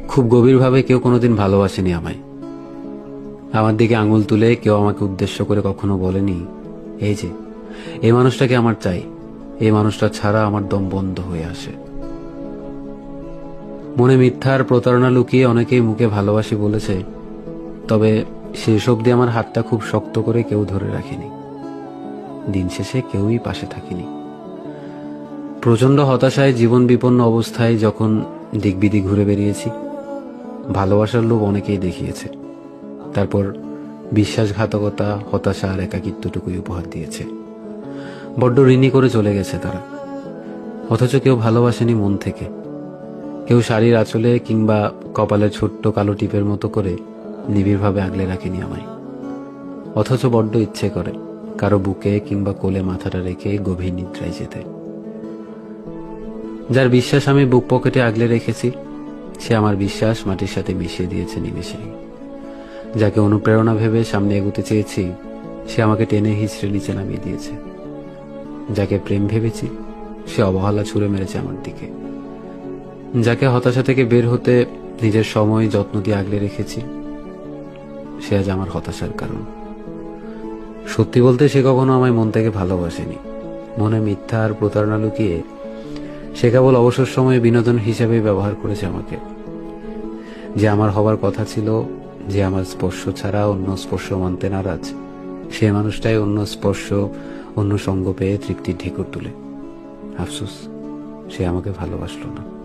খুব গভীরভাবে কেউ কোনোদিন ভালোবাসেনি আমায়। আমার দিকে আঙুল তুলে কেউ আমাকে উদ্দেশ্য করে কখনো বলেনি, এই যে এই মানুষটাকে আমার চাই, এই মানুষটা ছাড়া আমার দম বন্ধ হয়ে আসে। মনে মিথ্যার প্রতারণা লুকিয়ে অনেকেই মুখে ভালোবাসি বলেছে, তবে শেষ অবধি আমার হাতটা খুব শক্ত করে কেউ ধরে রাখেনি। দিন শেষে কেউই পাশে থাকেনি। প্রচন্ড হতাশায়, জীবন বিপন্ন অবস্থায় যখন দিকবিদি ঘুরে বেরিয়েছি, ভালোবাসার লোভ অনেকেই দেখিয়েছে, তারপর বিশ্বাসঘাতকতা, হতাশা আর একাকিত্বটুকুই উপহার দিয়েছে। বড্ড ঋণী করে চলে গেছে তারা, অথচ কেউ ভালোবাসেনি মন থেকে। কেউ শাড়ির আঁচলে কিংবা কপালের ছোট্ট কালো টিপের মতো করে নিবিড়ভাবে আগলে রাখেনি আমায়। অথচ বড্ড ইচ্ছে করে কারো বুকে কিংবা কোলে মাথাটা রেখে গভীর নিদ্রায় যেতে। যার বিশ্বাস আমি বুক পকেটে আগলে রেখেছি, সে আমার বিশ্বাস মাটির সাথে মিশিয়ে দিয়েছে নিমেষেই। যাকে অনুপ্রেরণা ভেবে সামনে এগোতে চেয়েছি, সে আমাকে টেনে হিঁচড়ে নিচে নামিয়ে দিয়েছে। যাকে প্রেম ভেবেছি, সে অবহেলা ছুঁড়ে মেরেছে আমার দিকে। যাকে হতাশা থেকে বের হতে নিজের সময় যত্ন দিয়ে আগলে রেখেছি, সে আজ আমার হতাশার কারণ। সত্যি বলতে, সে কখনো আমায় মন থেকে ভালোবাসেনি। মনে মিথ্যা আর প্রতারণা লুকিয়ে সে কেবল অবসর সময়ে বিনোদন হিসেবেই ব্যবহার করেছে আমাকে। যে আমার হবার কথা ছিল, যে আমার স্পর্শ ছাড়া অন্য স্পর্শ মানতে নারাজ, সে মানুষটাই অন্য স্পর্শ, অন্য সঙ্গ পেয়ে তৃপ্তির ঢেকুর তুলে। আফসোস, সে আমাকে ভালোবাসলো না।